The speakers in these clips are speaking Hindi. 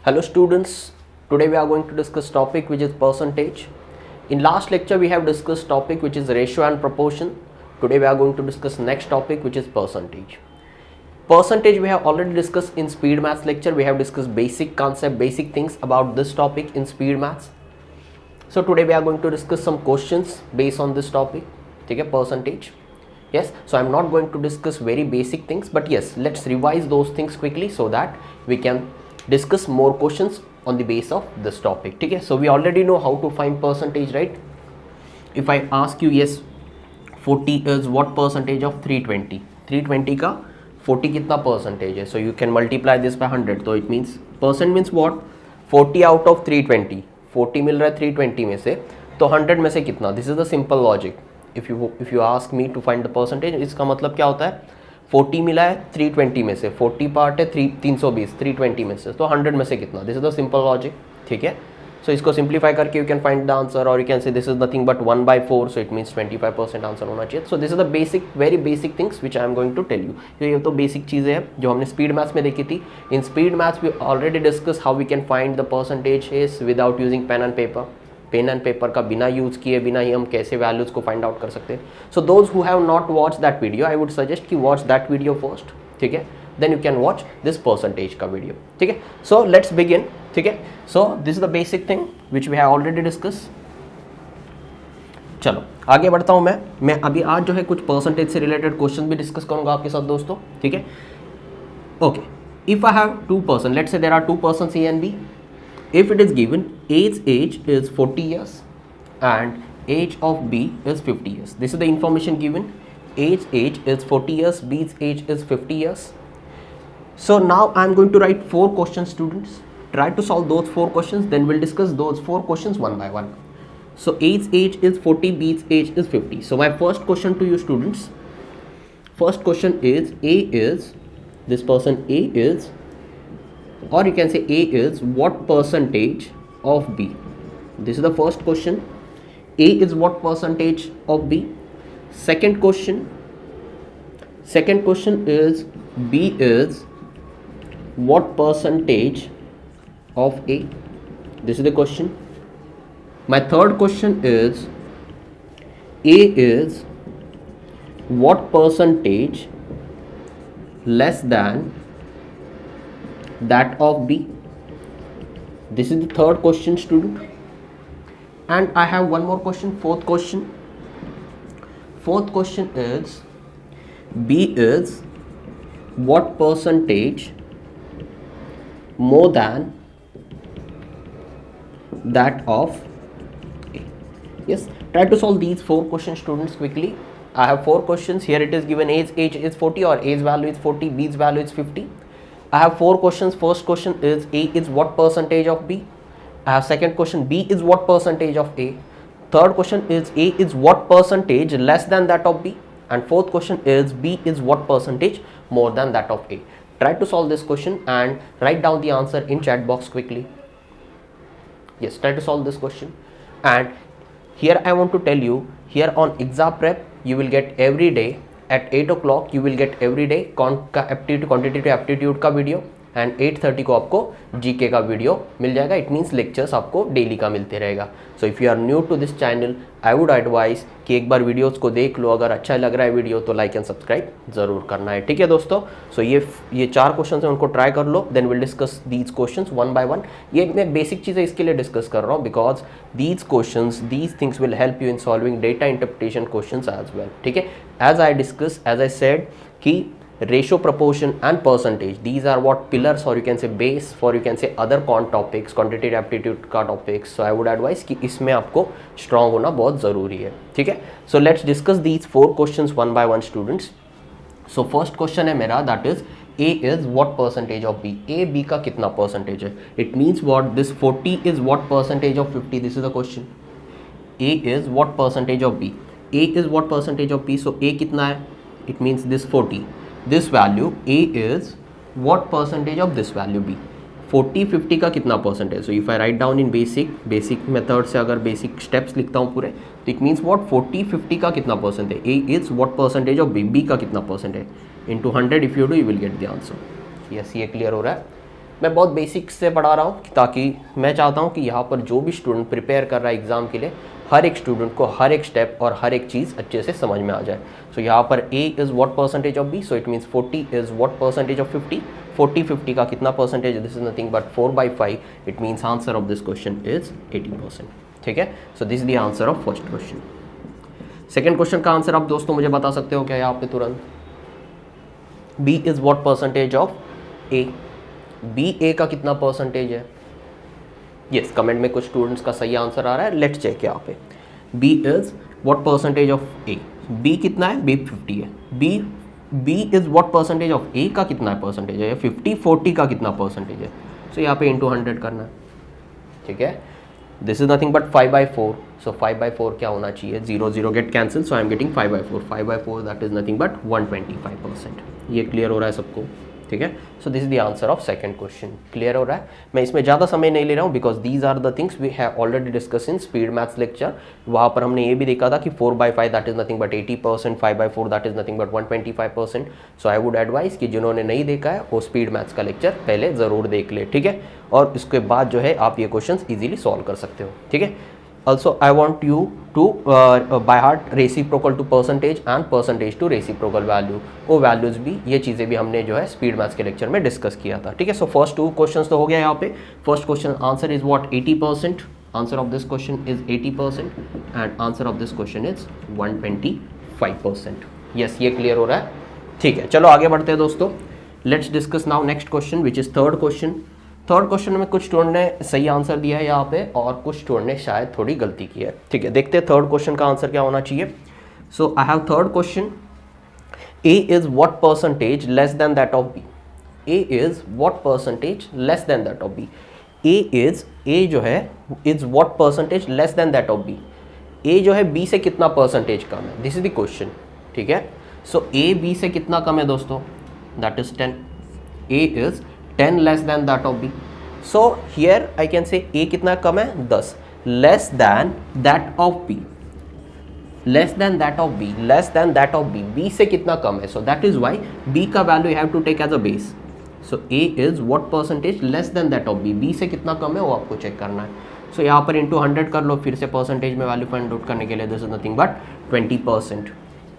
Hello students, today we are going to discuss topic which is percentage. In last lecture we have discussed topic which is ratio and proportion. Today we are going to discuss next topic which is percentage. Percentage we have already discussed in speed maths lecture. We have discussed basic concept, basic things about this topic in speed maths. So today we are going to discuss some questions based on this topic. Okay, percentage. Yes, so I'm not going to discuss very basic things, but yes, let's revise those things quickly so that we can discuss more questions on the base of this topic. Okay, so we already know how to find percentage, right? If I ask you, yes, 40 is what percentage of 320? 320 का 40 कितना percentage है? So you can multiply this by 100. So it means percent means what? 40 out of 320. 40 मिल रहा है 320 में से, तो 100 में से कितना? This is the simple logic. If you ask me to find the percentage, इसका मतलब क्या होता है? 40 मिला है 320 में से, 40 पार्ट है 320, 320 में से, तो 100 में से कितना? This is the simple logic. ठीक है, सो इसको सिंप्लीफाई करके you can find the answer, और you can say this is nothing but 1/4, so it means 25% answer होना चाहिए. So this is the basic, very basic things which I am going to tell you. ये तो बेसिक चीज़ें हैं जो हमने स्पीड मैथ्स में देखी थी. In speed maths we already discuss how we can find the percentage is without using pen and paper. Pen and paper का बिना यूज़ किए बिना ही हम कैसे वैल्यूज़ को फाइंड आउट कर सकते हैं. So those who have not watch that video, I would suggest कि वॉच दैट वीडियो फर्स्ट. ठीक है, then you can watch this percentage का वीडियो. ठीक है, सो लेट्स बिगिन. ठीक है, so this is the basic thing which we have already discuss. चलो आगे बढ़ता हूँ. मैं अभी आज जो है कुछ परसेंटेज से रिलेटेड क्वेश्चन भी डिस्कस करूँगा आपके साथ दोस्तों. ठीक है, okay. If I have two person, let's say there are two person A and B. If it is given age is 40 years and age of B is 50 years. This is the information given. Age is 40 years, B's age is 50 years. So now I am going to write 4 questions, students. Try to solve those 4 questions, then we'll discuss those 4 questions one by one. So age is 40, B's age is 50. So my first question to you students, first question is this person A is, or you can say A is what percentage of B. This is the first question. A is what percentage of B. Second question is B is what percentage of A. This is the question. My third question is A is what percentage less than that of B. This is the third question, student. And I have one more question, fourth question. Fourth question is B is what percentage more than that of A. Yes, try to solve these 4 questions, students, quickly. I have 4 questions. Here it is given age is 40, or A's value is 40, B's value is 50. I have 4 questions. First question is A is what percentage of B. I have second question, B is what percentage of A. Third question is A is what percentage less than that of B. And fourth question is B is what percentage more than that of A. Try to solve this question and write down the answer in chat box quickly. Yes, try to solve this question. And here I want to tell you, here on exam prep you will get every day at 8 o'clock you will get every day quantitative aptitude का वीडियो, एंड 8:30 को आपको जीके का वीडियो मिल जाएगा. इट मीन्स लेक्चर्स आपको डेली का मिलते रहेगा. So if you are new to this channel, I would advice कि एक बार वीडियोस को देख लो. अगर अच्छा लग रहा है वीडियो तो लाइक एंड सब्सक्राइब ज़रूर करना है. ठीक है दोस्तों, सो ये 4 क्वेश्चन हैं, उनको ट्राई कर लो. Then will discuss these question one by one. ये मैं बेसिक चीज़ें इसके लिए डिस्कस कर रहा हूँ because these question, these things will help you in solving data interpretation question as well. ठीक है, एज आई सेड कि ratio, proportion and percentage, these are what pillars, or you can say base for, you can say other topics, quantitative aptitude का topics. So I would advise कि इसमें आपको strong होना बहुत ज़रूरी है. ठीक है, so let's discuss these 4 questions one by one, students. So first question है मेरा, that is A is what percentage of B. A B का कितना percentage है? It means what, this 40 is what percentage of 50. This is the question. A is what percentage of B. A is what percentage of B. So A कितना है? It means this 40. This value A is what percentage of this value B. 40 50 का कितना percentage? So if I write down in basic method से अगर बेसिक स्टेप्स लिखता हूँ पूरे, तो इट मीन्स व्हाट 40 50 का कितना परसेंट है? A is what percentage of B का कितना परसेंट है? Into 100 if you do you will get the answer. Yes, ये क्लियर हो रहा है. मैं बहुत बेसिक से पढ़ा रहा हूँ ताकि मैं चाहता हूँ कि यहाँ पर जो भी स्टूडेंट प्रिपेयर कर रहा है एग्जाम के लिए, हर एक स्टूडेंट को हर एक स्टेप और हर एक चीज़ अच्छे से समझ में आ जाए। सो यहाँ पर A is what percentage of B, so it means 40 is what percentage of 50, 40 का कितना percentage, this is nothing but 4/5, it means answer of this question is 80%। ठीक है, so this the answer of first question. Second question का आंसर आप दोस्तों मुझे बता सकते हो क्या यहाँ पे तुरंत? B is what percentage of A, B A का कितना परसेंटेज है? यस, कमेंट में कुछ स्टूडेंट्स का सही आंसर आ रहा है, लेट्स चेक यहाँ पे। B is what percentage of A, B कितना है? B 50 है। B is what percentage of A का कितना परसेंटेज है? 50, 40 का कितना परसेंटेज है? सो यहाँ पे इंटू 100 करना है। ठीक है, दिस इज नथिंग बट 5/4, सो 5/4 क्या होना चाहिए? 0 0 get cancel, so I am getting 5/4, 5/4 that is nothing but 125%। ये क्लियर हो रहा है सबको? ठीक है, so this is the answer of second question. Clear हो रहा है? मैं इसमें ज़्यादा समय नहीं ले रहा हूँ because these are the things we have already discuss in speed maths lecture. वहाँ पर हमने ये भी देखा था कि 4/5 that is nothing but 80%, 5/4 that is nothing but 125%। So I would advice कि जिन्होंने नहीं देखा है वो स्पीड मैथ्स का लेक्चर पहले ज़रूर देख ले। ठीक है, और इसके बाद जो है आप ये क्वेश्चन ईजिली सॉल्व कर सकते हो। ठीक है, also I want you to by heart reciprocal to percentage and percentage to reciprocal value, वो वैल्यूज भी, ये चीज़ें भी हमने जो है स्पीड मैथ्स के लेक्चर में डिस्कस किया था। ठीक है, सो फर्स्ट 2 क्वेश्चंस तो हो गया यहाँ पे। First question answer is what? 80%, answer of this question is 80% and answer of this question is 125%। Yes, ये क्लियर हो रहा है? ठीक है, चलो आगे बढ़ते हैं दोस्तों। Let's discuss now next question which is third question. Third question में कुछ स्टूडेंट ने सही आंसर दिया है यहाँ पे और कुछ स्टूडेंट ने शायद थोड़ी गलती की है। ठीक है, देखते हैं थर्ड क्वेश्चन का आंसर क्या होना चाहिए। So I have third question, A is what percentage less than that of B, A is what percentage less than that of B, A जो है is what percentage less than that of B, A जो है B से कितना परसेंटेज कम है, दिस इज द क्वेश्चन। ठीक है, सो A B से कितना कम है दोस्तों? That is 10, A is 10 less than that of B. So here I can say A कितना कम है? 10, less than that of B, less than that of B, less than that of B, B से कितना कम है? So that is why B का value you have to take as a base. So A is what percentage less than that of B, B से कितना कम है वो आपको चेक करना है। So यहाँ पर into 100 कर लो फिर से परसेंटेज में वैल्यू फाइंड आउट करने के लिए, this is nothing but 20%.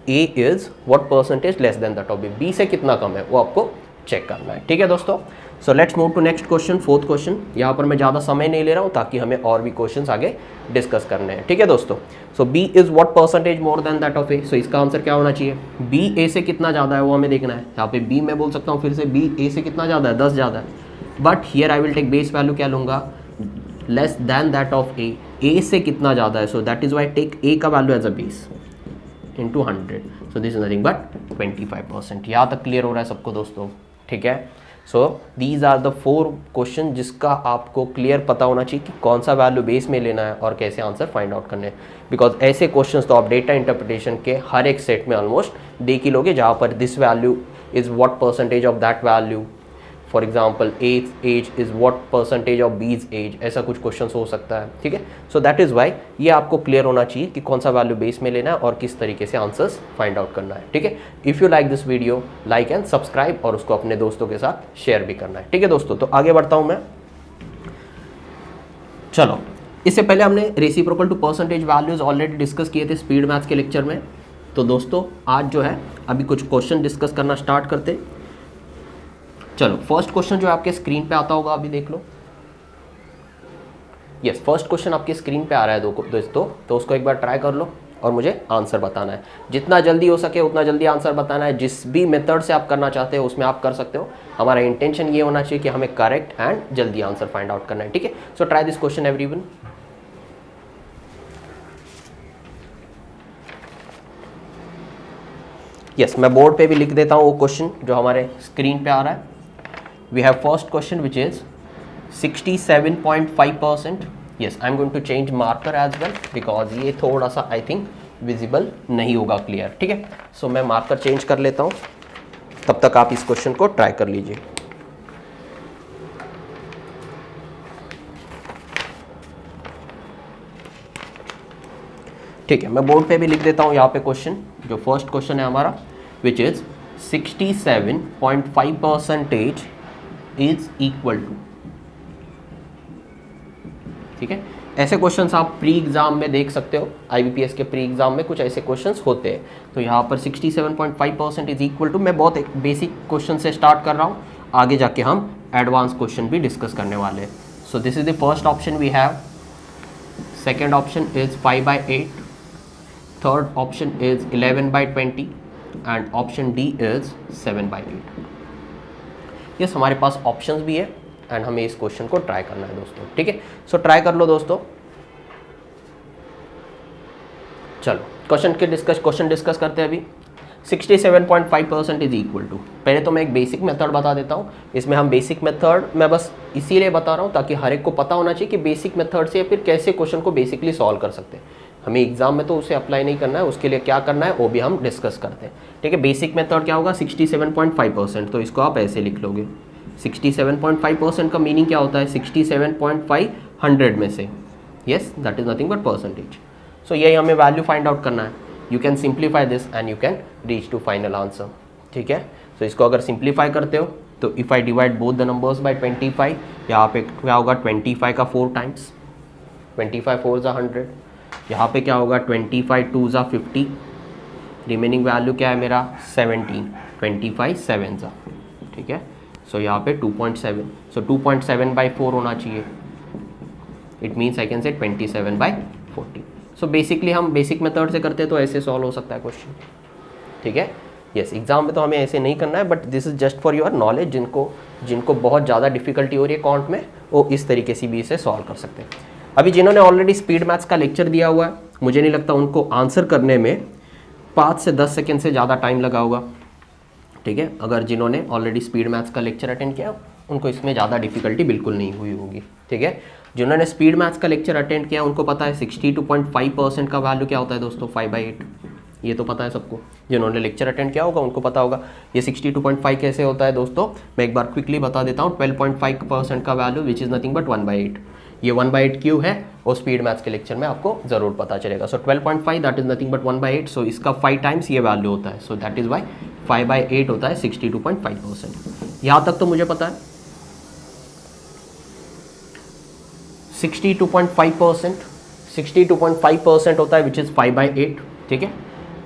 A is what percentage less than that of B, B से कितना कम है वो आपको चेक करना है। ठीक है दोस्तों, so let's move to next question, fourth question. यहाँ पर मैं ज़्यादा समय नहीं ले रहा हूँ ताकि हमें और भी क्वेश्चंस आगे डिस्कस करने हैं। ठीक है दोस्तों, सो B is what percentage more than that of A, सो इसका आंसर क्या होना चाहिए? B A से कितना ज़्यादा है वो हमें देखना है। यहाँ पे B मैं बोल सकता हूँ फिर से B A से कितना ज़्यादा है? 10 ज़्यादा है, but here I will take base value, क्या लूँगा? Less than that of A, A से कितना ज़्यादा है? So that is why take A का value as a base into 100, so this is nothing but 25%। यहाँ तक क्लियर हो रहा है सबको दोस्तों? ठीक है, so these are the 4 question जिसका आपको क्लियर पता होना चाहिए कि कौन सा वैल्यू बेस में लेना है और कैसे आंसर फाइंड आउट करने हैं। बिकॉज ऐसे क्वेश्चंस तो आप डेटा इंटरप्रिटेशन के हर एक सेट में ऑलमोस्ट देख ही लोगे, जहाँ पर this value is what percentage of that value, for example A's age is what percentage of B's age, ऐसा कुछ क्वेश्चन हो सकता है। ठीक है, सो दैट इज़ वाई ये आपको क्लियर होना चाहिए कि कौन सा वैल्यू बेस में लेना है और किस तरीके से आंसर्स फाइंड आउट करना है। ठीक है, if you like this video, like and subscribe और उसको अपने दोस्तों के साथ शेयर भी करना है। ठीक है दोस्तों, तो आगे बढ़ता हूँ मैं। चलो, इससे पहले हमने reciprocal to percentage values already discuss किए थे स्पीड मैथ्स के लेक्चर में। तो दोस्तों आज जो है अभी कुछ क्वेश्चन डिस्कस करना स्टार्ट करते। चलो, फर्स्ट क्वेश्चन जो आपके स्क्रीन पे आता होगा अभी देख लो। यस, फर्स्ट क्वेश्चन आपकी स्क्रीन पे आ रहा है दोस्तों, तो उसको एक बार ट्राई कर लो और मुझे आंसर बताना है। जितना जल्दी हो सके उतना जल्दी आंसर बताना है। जिस भी मेथड से आप करना चाहते हो उसमें आप कर सकते हो। हमारा इंटेंशन ये होना चाहिए कि हमें करेक्ट एंड जल्दी आंसर फाइंड आउट करना है। ठीक है, so try this question everyone. Yes, मैं बोर्ड पे भी लिख देता हूँ वो क्वेश्चन जो हमारे स्क्रीन पे आ रहा है। We have first question which is 67.5%. Yes, I'm going to change marker as well because ये थोड़ा सा I think visible नहीं होगा clear। ठीक है, सो मैं मार्कर चेंज कर लेता हूँ, तब तक आप इस क्वेश्चन को ट्राई कर लीजिए। ठीक है, मैं बोर्ड पे भी लिख देता हूँ यहाँ पे क्वेश्चन। जो फर्स्ट क्वेश्चन है हमारा which is 67.5% is equal to, ठीक है। ऐसे क्वेश्चंस आप प्री एग्जाम में देख सकते हो, IBPS के प्री एग्जाम में कुछ ऐसे क्वेश्चंस होते हैं। तो यहाँ पर 67.5% इज इक्वल टू, मैं बहुत एक बेसिक क्वेश्चन से स्टार्ट कर रहा हूँ, आगे जाके हम एडवांस क्वेश्चन भी डिस्कस करने वाले हैं। So this is the first option we have, second option is 5/8, third option is 11/20 and option D is 7/8। Yes, हमारे पास ऑप्शंस भी है एंड हमें इस क्वेश्चन को ट्राई करना है दोस्तों, ठीक है। सो ट्राई कर लो दोस्तों। चलो क्वेश्चन डिस्कस करते हैं अभी। 67.5% इज इक्वल टू, पहले तो मैं एक बेसिक मेथड बता देता हूँ। इसमें हम बेसिक मेथड मैं बस इसीलिए बता रहा हूँ ताकि हर एक को पता होना चाहिए कि बेसिक मेथड से फिर कैसे क्वेश्चन को बेसिकली सॉल्व कर सकते हैं। हमें एग्जाम में तो उसे अप्लाई नहीं करना है, उसके लिए क्या करना है वो भी हम डिस्कस करते हैं, ठीक है। बेसिक मेथड क्या होगा, 67.5%, तो इसको आप ऐसे लिख लोगे। 67.5% का मीनिंग क्या होता है, 67.5 100 में से, yes that is nothing but percentage. So यही हमें वैल्यू फाइंड आउट करना है। You can simplify this and you can reach to final answer, ठीक है। सो इसको अगर सिंप्लीफाई करते हो तो if I divide both the numbers by 25, यहाँ पे क्या होगा 25 का 4 टाइम्स, 25 4 ज़ा 100, यहाँ पे क्या होगा 25 2 ज़ा 50, रिमेनिंग वैल्यू क्या है मेरा 17, 25 7 ज़ा, ठीक है। सो यहाँ पे 2.7, सो 2.7/4 होना चाहिए। इट मीन्स आई कैन से 27/40। सो बेसिकली हम बेसिक मेथड से करते हैं तो ऐसे सॉल्व हो सकता है क्वेश्चन, ठीक है। यस, एग्जाम में तो हमें ऐसे नहीं करना है, but this is just for your knowledge. जिनको बहुत ज़्यादा डिफिकल्टी हो रही है कॉन्ट में, वो इस तरीके से भी इसे सॉल्व कर सकते हैं। अभी जिन्होंने ऑलरेडी स्पीड मैथ्स का लेक्चर दिया हुआ है, मुझे नहीं लगता उनको आंसर करने में 5 से 10 सेकेंड से ज़्यादा टाइम लगा होगा, ठीक है। अगर जिन्होंने ऑलरेडी स्पीड मैथ्स का लेक्चर अटेंड किया उनको इसमें ज़्यादा डिफिकल्टी बिल्कुल नहीं हुई होगी, ठीक है। जिन्होंने स्पीड मैथ्स का लेक्चर अटेंड किया उनको पता है 62.5% का वैल्यू क्या होता है दोस्तों, 5/8। ये तो पता है सबको, जिन्होंने लेक्चर अटेंड किया होगा उनको पता होगा। ये 62.5 कैसे होता है दोस्तों, मैं एक बार क्विकली बता देता हूँ। 12.5% का value which is nothing but 1/8। ये 1/8 क्यों है वो स्पीड मैथ्स के लेक्चर में आपको जरूर पता चलेगा। सो 12.5 दैट इज नथिंग बट 1/8, सो इसका 5 टाइम्स ये वैल्यू होता है। सो दैट इज वाई 5/8 होता है 62.5%। यहाँ तक तो मुझे पता है। 62.5% होता है विच इज़ 5/8, ठीक है।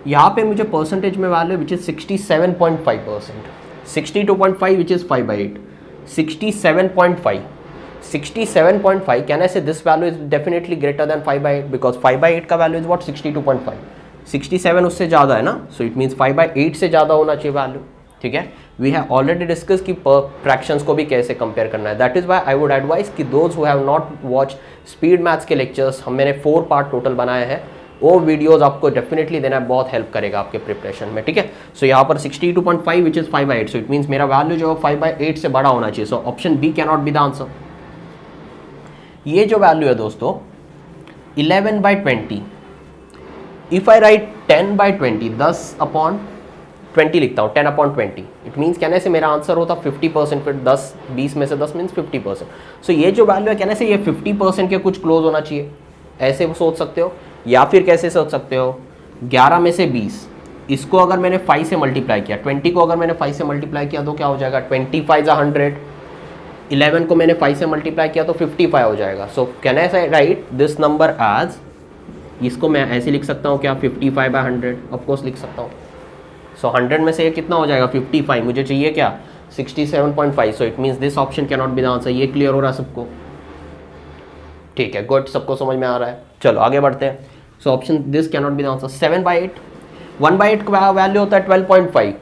यहाँ पे मुझे परसेंटेज में value which is 67.5%, 62.5 which is 5/8, 67.5 can I say this value is definitely greater than 5/8 because 5/8 का वैल्यू इज व्हाट 62.5, 67 उससे ज़्यादा है ना, सो इट मीन्स 5/8 से ज़्यादा होना चाहिए वैल्यू, ठीक है। वी हैव ऑलरेडी डिस्कस कि फ्रैक्शंस को भी कैसे कंपेयर करना है। That is why I would advice कि those who have not watch speed maths के लेक्चर्स, मैंने 4 पार्ट टोटल बनाए हैं, वो वीडियोस आपको डेफिनेटली देना है, बहुत हेल्प करेगा आपके प्रिपरेशन में, ठीक है। सो यहाँ पर 62.5 which is 5/8, so it means मेरा वैल्यू जो है 5/8 से बड़ा होना चाहिए। So option B can not be the answer. ये जो वैल्यू है दोस्तों 11/20, इफ आई राइट 10/20, 10/20 लिखता हूँ, 10/20, इट मीन्स कहने से मेरा आंसर होता 50%, फिर 20 में से 10 मीन्स 50%। सो ये जो वैल्यू है कहने से ये 50% के कुछ क्लोज होना चाहिए, ऐसे सोच सकते हो। या फिर कैसे सोच सकते हो, 11 में से 20, इसको अगर मैंने 5 से मल्टीप्लाई किया, 20 को अगर मैंने 5 से मल्टीप्लाई किया तो क्या हो जाएगा 25 100, 11 को मैंने 5 से मल्टीप्लाई किया तो 55 हो जाएगा। So can I write this number as, इसको मैं ऐसे लिख सकता हूँ क्या 55/100, ऑफकोर्स लिख सकता हूँ। सो 100 में से ये कितना हो जाएगा 55, मुझे चाहिए क्या 67.5, सो it means this option can not be the answer. ये क्लियर हो रहा है सबको, ठीक है, गुड, सबको समझ में आ रहा है। चलो आगे बढ़ते हैं। So option this can not be the answer. 7/8, 1/8 का वैल्यू होता है 12.5,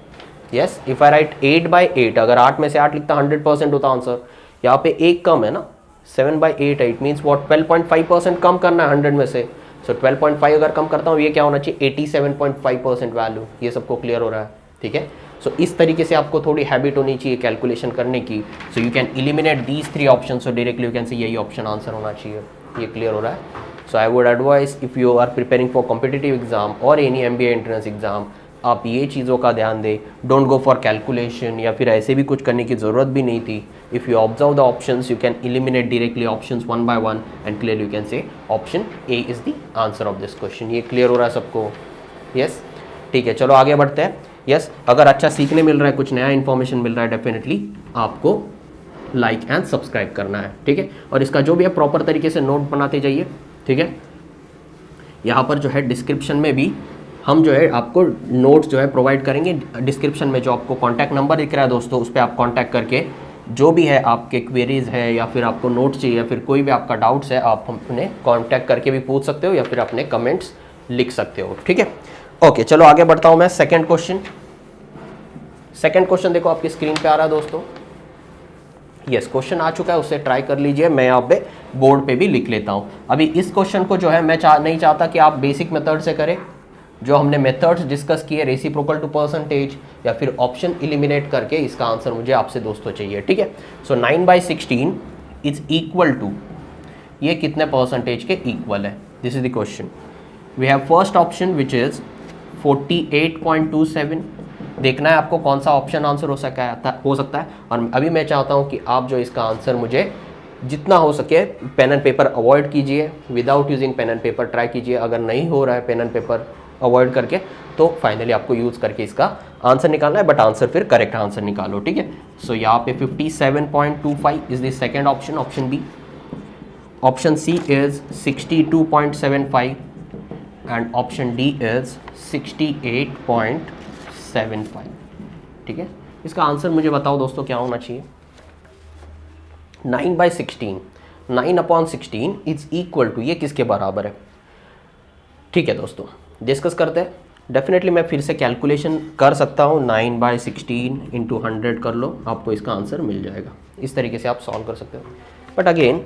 यस। इफ आई राइट 8/8, अगर 8 में से 8 लिखता 100% होता आंसर। यहाँ पे एक कम है ना, 7/8 है, इट मीन्स वॉट 12.5% कम करना है 100 में से। सो 12.5 अगर कम करता हूँ ये क्या होना चाहिए 87.5% वैल्यू। ये सबको क्लियर हो रहा है, ठीक है। सो इस तरीके से आपको थोड़ी हैबिट होनी चाहिए कैलकुलेशन करने की। सो you can eliminate these 3 option, so directly you can से यही ऑप्शन आंसर होना चाहिए। ये क्लियर हो रहा है। So I would advice if you are preparing for competitive exam और एनी MBA एंट्रेंस एग्जाम, आप ये चीज़ों का ध्यान दें। डोंट गो फॉर कैलकुलेशन या फिर ऐसे भी कुछ करने की ज़रूरत भी नहीं थी। If you observe the options you can eliminate directly options 1 by 1 and clearly you can say option A is the answer of this question. ये क्लियर हो रहा है सबको, यस, ठीक है। चलो आगे बढ़ते हैं। यस, अगर अच्छा सीखने मिल रहा है, कुछ नया इन्फॉर्मेशन मिल रहा है, डेफिनेटली आपको लाइक एंड सब्सक्राइब करना है, ठीक है। और इसका जो भी है प्रॉपर तरीके से नोट बनाते जाइए, ठीक है। यहाँ पर जो है डिस्क्रिप्शन में भी हम जो है आपको नोट्स जो है प्रोवाइड करेंगे। डिस्क्रिप्शन में जो आपको कॉन्टैक्ट नंबर दिख रहा है दोस्तों, उस पर आप कॉन्टैक्ट करके जो भी है आपके क्वेरीज है या फिर आपको नोट्स चाहिए या फिर कोई भी आपका डाउट्स है, आप अपने कॉन्टैक्ट करके भी पूछ सकते हो या फिर अपने कमेंट्स लिख सकते हो, ठीक है। ओके, चलो आगे बढ़ता हूँ मैं। सेकेंड क्वेश्चन देखो आपकी स्क्रीन पे आ रहा है दोस्तों। यस, क्वेश्चन आ चुका है, उससे ट्राई कर लीजिए। मैं यहाँ पे बोर्ड पे भी लिख लेता हूँ। अभी इस क्वेश्चन को जो है मैं नहीं चाहता कि आप बेसिक मेथड से करें, जो हमने मेथड्स डिस्कस किए, रेसिप्रोकल टू परसेंटेज या फिर ऑप्शन एलिमिनेट करके इसका आंसर मुझे आपसे दोस्तों चाहिए, ठीक है। सो 9/16 इज इक्वल टू, ये कितने परसेंटेज के इक्वल है, this is the question. We have first option which is 48.27। देखना है आपको कौन सा ऑप्शन आंसर हो सकता है। और अभी मैं चाहता हूँ कि आप जो इसका आंसर मुझे जितना हो सके पेन एंड पेपर अवॉइड कीजिए, without using pen and paper try कीजिए। अगर नहीं हो रहा है पेन एंड पेपर अवॉइड करके, तो फाइनली आपको यूज़ करके इसका आंसर निकालना है, बट आंसर फिर करेक्ट आंसर निकालो, ठीक है। सो यहाँ पे 57.25 is the second option, option B. Option C is 62.75 and option D is 68.75, ठीक है। इसका आंसर मुझे बताओ दोस्तों क्या होना चाहिए। 9/16, 9/16 इज इक्वल टू, ये किसके बराबर है, ठीक है दोस्तों। डिस्कस करते हैं। डेफिनेटली मैं फिर से कैलकुलेशन कर सकता हूँ, 9/16 इंटू 100 कर लो, आपको इसका आंसर मिल जाएगा। इस तरीके से आप सॉल्व कर सकते हो। बट अगेन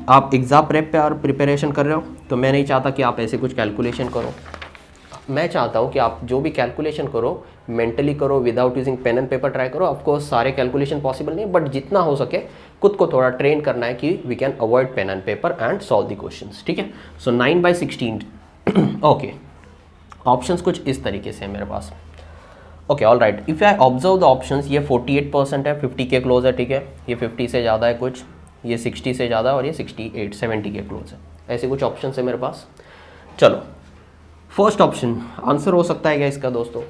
आप एग्ज़ाम प्रेप पे और प्रिपरेशन कर रहे हो, तो मैं नहीं चाहता कि आप ऐसे कुछ कैलकुलेशन करो। मैं चाहता हूँ कि आप जो भी कैलकुलेशन करो मेंटली करो, without using pen and paper try करो। ऑफकोर्स सारे कैलकुलेशन पॉसिबल नहीं, बट जितना हो सके खुद को थोड़ा ट्रेन करना है कि we can avoid pen and paper and solve the questions, ठीक है। सो 9/16 ओके, ऑप्शंस कुछ इस तरीके से है मेरे पास। Okay, all right. If I observe the options, ये 48% है, 50 के क्लोज है, ठीक है। ये 50 से ज़्यादा है कुछ, ये 60 से ज़्यादा और ये 68, 70 के क्लोज है। ऐसे कुछ ऑप्शन है मेरे पास। चलो, फर्स्ट ऑप्शन आंसर हो सकता है क्या इसका दोस्तों,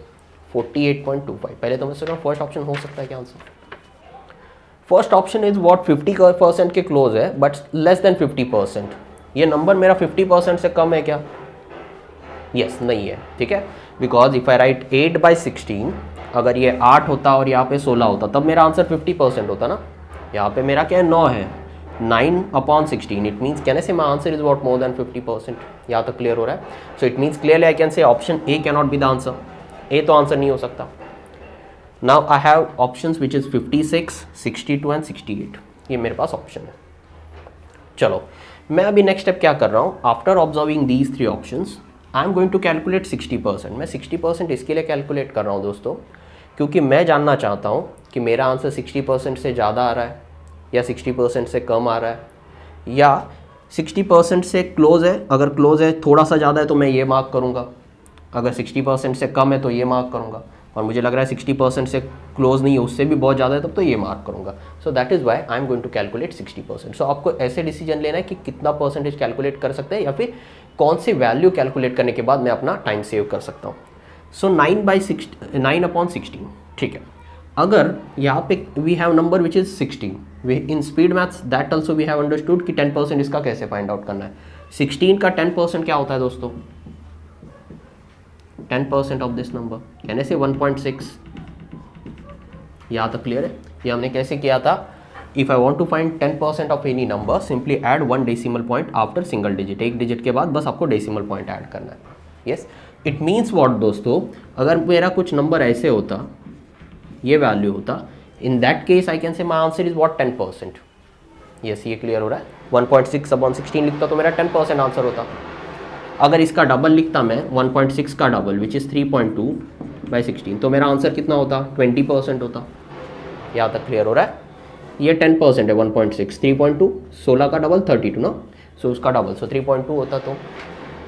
48.25। पहले तो मैं सोच रहा हूँ फर्स्ट ऑप्शन हो सकता है क्या answer. First option is what 50% के क्लोज है, बट लेस देन 50%। ये नंबर मेरा 50% से कम है क्या, यस नहीं है, ठीक है। बिकॉज इफ आई राइट 8/16, अगर ये 8 होता और यहाँ पे 16 होता तब मेरा आंसर 50% होता ना। यहाँ पे मेरा क्या है, 9 है। 9/16, it means can I say my answer is what more than 50%। यहाँ तक क्लियर हो रहा है। So it means clearly I can say option A can not be the answer. A तो आंसर नहीं हो सकता। Now I have options which is 56, 62 and 68। ये मेरे पास ऑप्शन है। चलो, मैं अभी नेक्स्ट स्टेप क्या कर रहा हूँ, after observing these 3 options I am going to calculate 60%। मैं 60% इसके लिए कैलकुलेट कर रहा हूँ दोस्तों, क्योंकि मैं जानना चाहता हूँ कि मेरा आंसर 60% से ज़्यादा आ रहा है या 60% से कम आ रहा है, या 60% से क्लोज है। अगर क्लोज है, थोड़ा सा ज़्यादा है, तो मैं ये मार्क करूँगा। अगर 60% से कम है तो ये मार्क करूँगा। और मुझे लग रहा है 60% से क्लोज नहीं है, उससे भी बहुत ज़्यादा है, तब तो ये मार्क करूँगा। So that is why I am going to calculate 60%। So आपको ऐसे डिसीजन लेना है कि कितना परसेंटेज कैलकुलेट कर सकते हैं या फिर कौन सी वैल्यू कैलकुलेट करने के बाद मैं अपना टाइम सेव कर सकता हूँ। सो 9/16, ठीक है। अगर यहाँ पे we have number which is 16, we in speed maths that also we have understood कि 10% इसका कैसे फाइंड आउट करना है। 16 का 10% क्या होता है दोस्तों, 10% of this number can say 1.6। यहाँ तक क्लियर है। ये हमने कैसे किया था, if I want to find 10% of any number, simply add 1 decimal point after single digit. एक डिजिट के बाद बस आपको डेसिमल पॉइंट ऐड करना है। यस, इट मीन्स वॉट दोस्तों, अगर मेरा कुछ नंबर ऐसे होता, ये वैल्यू होता, in that case I can से माई आंसर इज वॉट 10%। यस, ये क्लियर हो रहा है। 1.6/16 लिखता तो मेरा 10% आंसर होता। अगर इसका डबल लिखता मैं, 1.6 का डबल विच इज़ 3.2/16, तो मेरा आंसर कितना होता, 20% होता। यहाँ तक क्लियर हो रहा है। ये 10% है, 1.6, 3.2, 16 का डबल 32 ना, सो उसका डबल, सो 3.2 होता। तो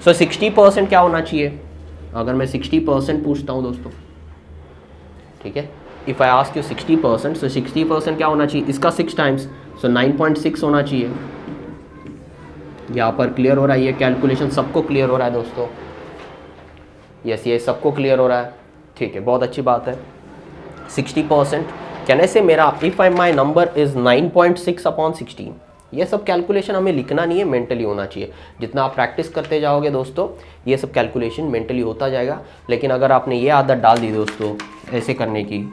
सो 60% क्या होना चाहिए, अगर मैं 60% पूछता हूँ दोस्तों, ठीक है। इफ़ आई आस्क यू 60%, सो 60% क्या होना चाहिए, इसका 6 टाइम्स, सो 9.6 होना चाहिए। यहाँ पर क्लियर हो रहा है, ये कैलकुलेशन सबको क्लियर हो रहा है दोस्तों। यस, ये सबको क्लियर हो रहा है, ठीक है, बहुत अच्छी बात है। 60% कहने से मेरा इफ माई नंबर इज 9.6/16, ये सब कैलकुलेशन हमें लिखना नहीं है, मेंटली होना चाहिए। जितना आप प्रैक्टिस करते जाओगे दोस्तों ये सब कैलकुलेशन मेंटली होता जाएगा। लेकिन अगर आपने ये आदत डाल दी दोस्तों ऐसे करने की,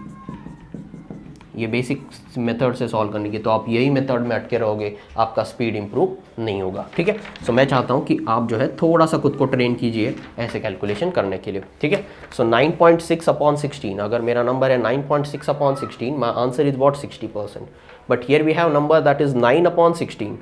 ये बेसिक मेथड से सॉल्व करने की, तो आप यही मेथड में अटके रहोगे, आपका स्पीड इंप्रूव नहीं होगा। ठीक है, सो मैं चाहता हूँ कि आप जो है थोड़ा सा खुद को ट्रेन कीजिए ऐसे कैलकुलेशन करने के लिए। ठीक है, सो 9.6/16, अगर मेरा नंबर है 9.6/16, my answer is what 60%, but here we have number that is 9/16,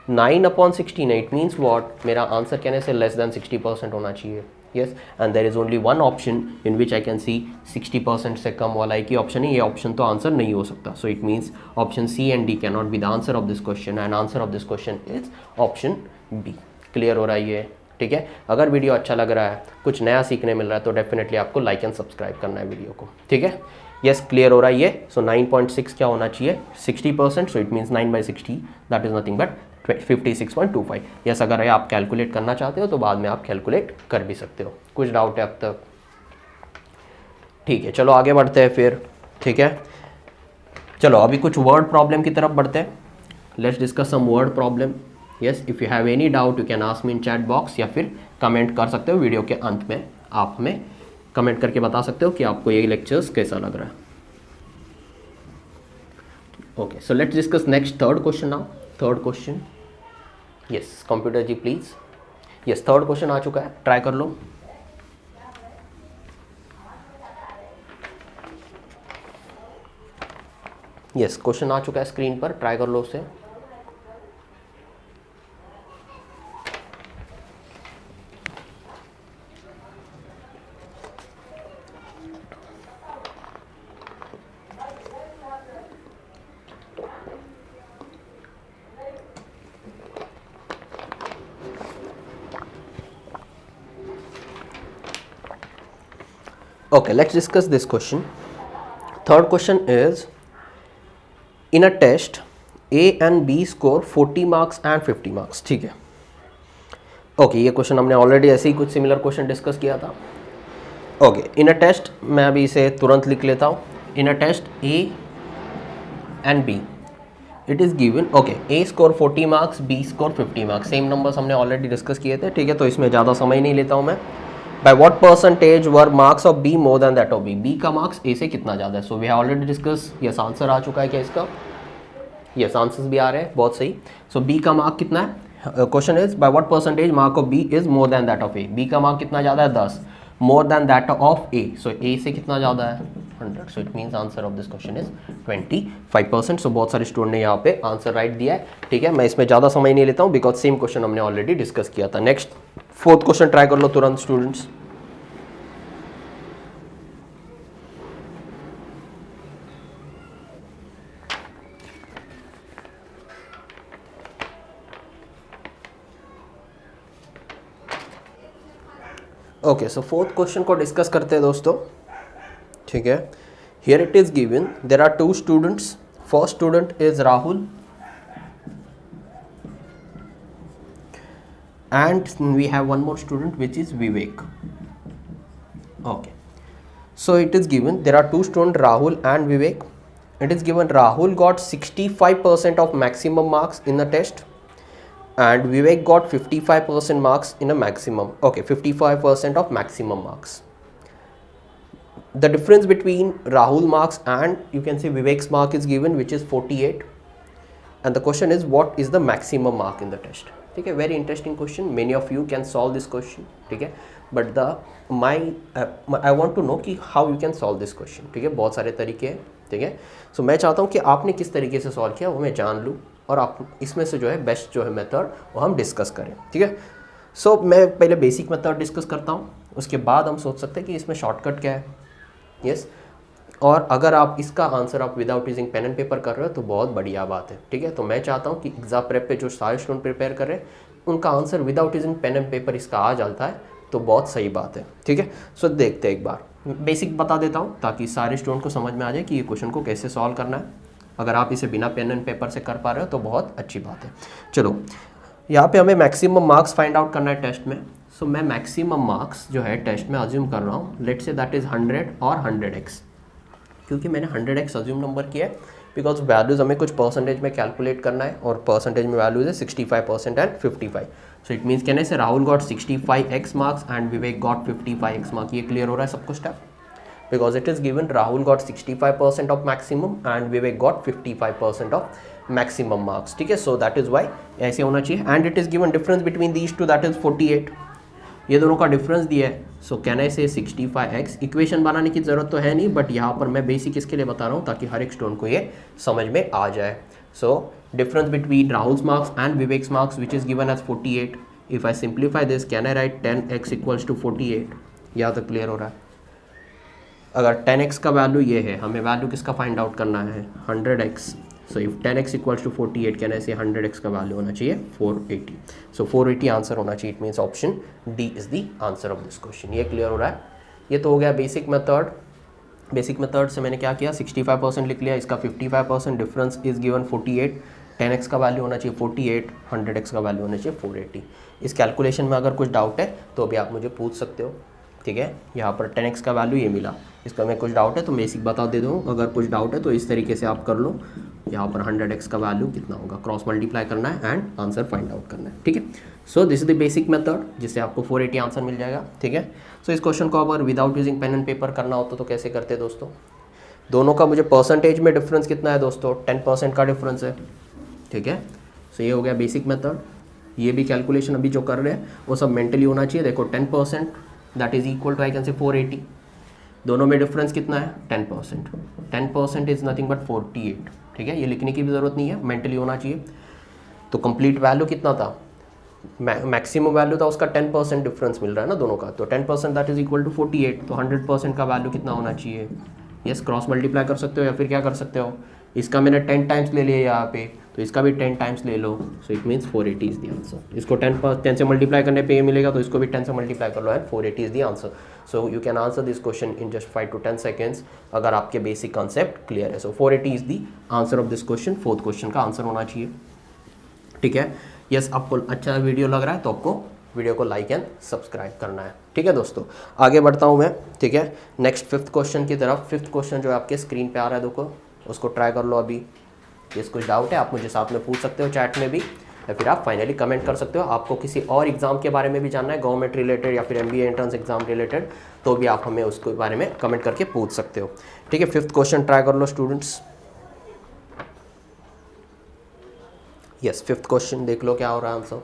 9/16, it means what, मेरा आंसर कहने से लेस देन 60% होना चाहिए। yes, and there is only one option in which I can see 60% से कम वाला एक ही ऑप्शन है, ये ऑप्शन तो आंसर नहीं हो सकता। so it means option C and D cannot be the answer of this question and answer of this question is option B। Clear हो रहा है ये? ठीक है, अगर वीडियो अच्छा लग रहा है, कुछ नया सीखने मिल रहा है, तो डेफिनेटली आपको लाइक एंड सब्सक्राइब करना है वीडियो को। ठीक है, यस, क्लियर हो रहा है ये? सो 9.6 क्या होना चाहिए? 60%, सो it means 9/60, that is nothing but 56.25। Yes, अगर आप कैलकुलेट करना चाहते हो तो बाद में आप कैलकुलेट कर भी सकते हो। कुछ डाउट है अब तक? ठीक है, चलो आगे बढ़ते हैं फिर। ठीक है, चलो अभी कुछ वर्ड प्रॉब्लम की तरफ बढ़ते हैं। Let's discuss some word problem. Yes, if you have any doubt you can ask me in chat box, या फिर कमेंट कर सकते हो वीडियो के अंत में। आप हमें कमेंट करके बता सकते हो कि आपको ये लेक्चर्स कैसा लग रहा है। Okay, so let's discuss next third question now. Third question, yes computer ji please. Yes, third question आ चुका है, ट्राई कर लो। यस, क्वेश्चन आ चुका है स्क्रीन पर, ट्राई कर लो उसे। Okay, let's discuss this question. Third question is, in a test A and B score 40 marks and 50 marks। ठीक है, ओके, ये क्वेश्चन हमने ऑलरेडी ऐसे ही कुछ सिमिलर क्वेश्चन डिस्कस किया था। ओके, इन अ टेस्ट, मैं अभी इसे तुरंत लिख लेता हूँ। In a test A and B it is given, okay, A score 40 marks, B score 50 marks, same numbers हमने ऑलरेडी डिस्कस किए थे। ठीक है, तो इसमें ज़्यादा समय नहीं लेता हूँ मैं। By what percentage were marks of B more than that of B? B का मार्क्स A से कितना ज़्यादा है? So we have already discussed। Yes, answer आ चुका है क्या इसका? यस, आंसर्स भी आ रहे हैं, बहुत सही। So B का मार्क कितना है? Question is by what percentage mark of B is more than that of A? B का मार्क कितना ज़्यादा है? 10, more than that of A। So A से कितना ज़्यादा है? 100। So it means answer of this question is 25%। So बहुत सारे स्टूडेंट ने यहाँ पे आंसर राइट दिया है। ठीक है, मैं इसमें ज़्यादा समय नहीं लेता हूँ बिकॉज सेम क्वेश्चन हमने ऑलरेडी डिस्कस किया था। नेक्स्ट फोर्थ क्वेश्चन ट्राई कर लो तुरंत students. Okay, so fourth question को डिस्कस करते हैं दोस्तों। ठीक है, here it is given there are two students. First student is Rahul and we have one more student which is Vivek। Okay, so it is given there are two students, Rahul and Vivek. It is given Rahul got 65% of maximum marks in the test and Vivek got 55% marks in a maximum, okay, 55% of maximum marks. The difference between Rahul marks and you can say Vivek's mark is given, which is 48, and the question is what is the maximum mark in the test। ठीक है, very interesting question, many of you can solve this question. ठीक है, but I want to know कि how you can solve this question. ठीक है, बहुत सारे तरीके हैं। ठीक है, सो मैं चाहता हूँ कि आपने किस तरीके से सॉल्व किया वो मैं जान लूँ, और आप इसमें से जो है बेस्ट जो है मेथड वो हम डिस्कस करें। ठीक है, सो मैं पहले बेसिक मेथड डिस्कस करता हूँ, उसके बाद हम सोच सकते हैं कि इसमें शॉर्टकट क्या है। यस, और अगर आप इसका आंसर आप without using pen and paper कर रहे हो तो बहुत बढ़िया बात है। ठीक है, तो मैं चाहता हूँ कि एग्जाम प्रेप पे जो सारे स्टूडेंट प्रिपेयर कर रहे हैं उनका answer without using pen and paper इसका आ जाता है तो बहुत सही बात है। ठीक है, सो देखते हैं, एक बार बेसिक बता देता हूँ ताकि सारे स्टूडेंट को समझ में आ जाए कि ये क्वेश्चन को कैसे सॉल्व करना है। अगर आप इसे बिना पेन एंड पेपर से कर पा रहे हो तो बहुत अच्छी बात है। चलो, यहाँ पे हमें मैक्सिमम मार्क्स फाइंड आउट करना है टेस्ट में। सो मैं मैक्सिमम मार्क्स जो है टेस्ट में अज्यूम कर रहा हूँ, लेट्स से दैट इज 100 और 100x। क्योंकि मैंने 100x अज्यूम नंबर किया है, बिकॉज वैल्यूज़ हमें कुछ परसेंटेज में कैलकुलेट करना है और परसेंटेज में वैल्यूज है 65% एंड 55. सो इट मीन्स कहने से Rahul got 65x marks and Vivek got 55x marks. ये क्लियर हो रहा है सबको step? Because it is given Rahul got 65% of maximum and Vivek got 55% of maximum marks. ठीक है, सो दैट इज़ वाई ऐसे होना चाहिए. And it is given difference between these two, that is 48. ये दोनों का डिफरेंस दिया है. सो कैन आई से 65x. इक्वेशन बनाने की ज़रूरत तो है नहीं, बट यहाँ पर मैं बेसिक इसके लिए बता रहा हूँ ताकि हर एक स्टूडेंट को ये समझ में आ जाए. So difference between Rahul's marks and Vivek's marks which is given as 48. If I simplify this can I write 10x equals to 48. यहाँ तक क्लियर हो रहा है? अगर 10x का वैल्यू ये है, हमें वैल्यू किसका फाइंड आउट करना है? 100x. So if 10x equals to 48 can ऐसे 100x का वैल्यू होना चाहिए 480. सो 480 आंसर होना चाहिए. It means option D is the answer of this question. ये क्लियर हो रहा है? ये तो हो गया बेसिक मेथड. बेसिक मेथड से मैंने क्या किया, 65% लिख लिया, इसका 55%, डिफरेंस इज गिवन 48, 10x का वैल्यू होना चाहिए 48, 100x का वैल्यू होना चाहिए 480. इस कैलकुलेशन में अगर कुछ डाउट है तो भी आप मुझे पूछ सकते हो. ठीक है, यहाँ पर 10x का वैल्यू ये मिला, इसका में कुछ डाउट है तो बेसिक बता दे दूँ. अगर कुछ डाउट है तो इस तरीके से आप कर लो. यहाँ पर 100x का वैल्यू कितना होगा, क्रॉस मल्टीप्लाई करना है एंड आंसर फाइंड आउट करना है. ठीक है, so this is the basic method जिससे आपको 480 आंसर मिल जाएगा. ठीक है, सो इस क्वेश्चन को अगर without using pen and paper करना होता तो कैसे करते हैं दोस्तों? दोनों का मुझे परसेंटेज में डिफरेंस कितना है दोस्तों? 10% का डिफरेंस है. ठीक है, सो ये हो गया बेसिक मेथड. ये भी कैलकुलेशन अभी जो कर रहे हैं वो सब मेंटली होना चाहिए. देखो 10% that is equal to I can say 480. दोनों में डिफरेंस कितना है? 10%. 10% इज नथिंग बट 48. ठीक है, ये लिखने की भी ज़रूरत नहीं है, मेंटली होना चाहिए. तो कंप्लीट वैल्यू कितना था? मैक्सिमम वैल्यू था उसका 10% डिफरेंस मिल रहा है ना दोनों का. तो 10% दैट इज इक्वल टू 48. तो 100% का वैल्यू कितना होना चाहिए? यस, क्रॉस मल्टीप्लाई कर सकते हो या फिर क्या कर सकते हो, इसका मैंने 10 टाइम्स ले लिया यहाँ पे, तो इसका भी 10 टाइम्स ले लो. So it means 480 is the answer. इसको 10 से मल्टीप्लाई करने पे ये मिलेगा, तो इसको भी 10 से मल्टीप्लाई कर लो and 480 is the answer. So you can answer this question in just 5 to 10 seconds अगर आपके बेसिक कॉन्सेप्ट क्लियर है. सो 480 is the answer of this question. Fourth question का आंसर होना चाहिए. ठीक है, यस, आपको अच्छा वीडियो लग रहा है तो आपको वीडियो को लाइक एंड सब्सक्राइब करना है. ठीक है दोस्तों, आगे बढ़ता हूँ मैं. ठीक है, नेक्स्ट फिफ्थ क्वेश्चन की तरफ. फिफ्थ क्वेश्चन जो आपके स्क्रीन पे आ रहा है देखो, उसको ट्राई कर लो. अभी जिस कुछ डाउट है आप मुझे साथ में पूछ सकते हो चैट में भी, या फिर आप फाइनली कमेंट कर सकते हो. आपको किसी और एग्जाम के बारे में भी जानना है, गवर्नमेंट रिलेटेड या फिर MBA एंट्रेंस एग्जाम रिलेटेड, तो भी आप हमें उसके बारे में कमेंट करके पूछ सकते हो. ठीक है, फिफ्थ क्वेश्चन ट्राई कर लो स्टूडेंट्स. यस, फिफ्थ क्वेश्चन देख लो क्या हो रहा है आंसर.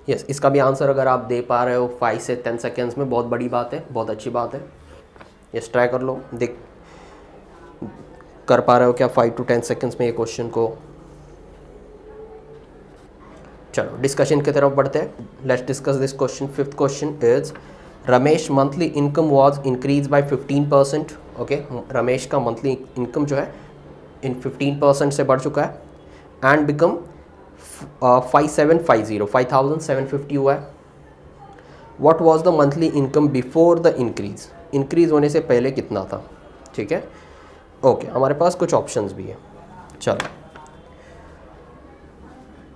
यस, इसका भी आंसर अगर आप दे पा रहे हो 5 से 10 सेकेंड्स में, बहुत बड़ी बात है, बहुत अच्छी बात है. यस, ट्राई कर लो, देख कर पा रहे हो क्या 5 to 10 सेकेंड्स में ये क्वेश्चन को. चलो डिस्कशन की तरफ बढ़ते हैं. Let's discuss this question. Fifth question is Ramesh monthly income was increase by 15%. Okay, Ramesh का मंथली इनकम जो है इन 15% से बढ़ चुका है एंड बिकम 5750 हुआ है. What was the monthly income before the increase. Increase होने से पहले कितना था? ठीक है, ओके, हमारे पास कुछ ऑप्शंस भी है. चलो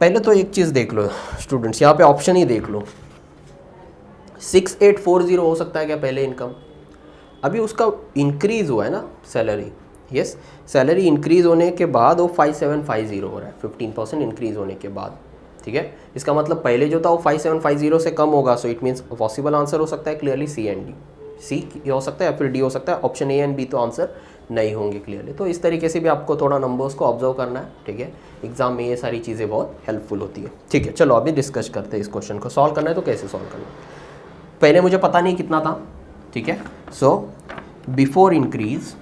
पहले तो एक चीज़ देख लो स्टूडेंट्स, यहाँ पे ऑप्शन ही देख लो. 6840 हो सकता है क्या पहले इनकम? अभी उसका इंक्रीज हुआ है ना सैलरी. यस, सैलरी इंक्रीज होने के बाद वो 5750 हो रहा है, 15% इंक्रीज होने के बाद. ठीक है, इसका मतलब पहले जो था वो 5750 से कम होगा. सो इट मीन्स पॉसिबल आंसर हो सकता है क्लियरली C एंड D. सी हो सकता है या फिर D हो सकता है. ऑप्शन A एंड B तो आंसर नहीं होंगे क्लियरली. तो इस तरीके से भी आपको थोड़ा नंबर्स को ऑब्जर्व करना है. ठीक है, एग्जाम में ये सारी चीज़ें बहुत हेल्पफुल होती है. ठीक है, चलो अभी डिस्कस करते हैं इस क्वेश्चन को. सॉल्व करना है तो कैसे सॉल्व करना है, पहले मुझे पता नहीं कितना था. ठीक है, सो बिफोर इंक्रीज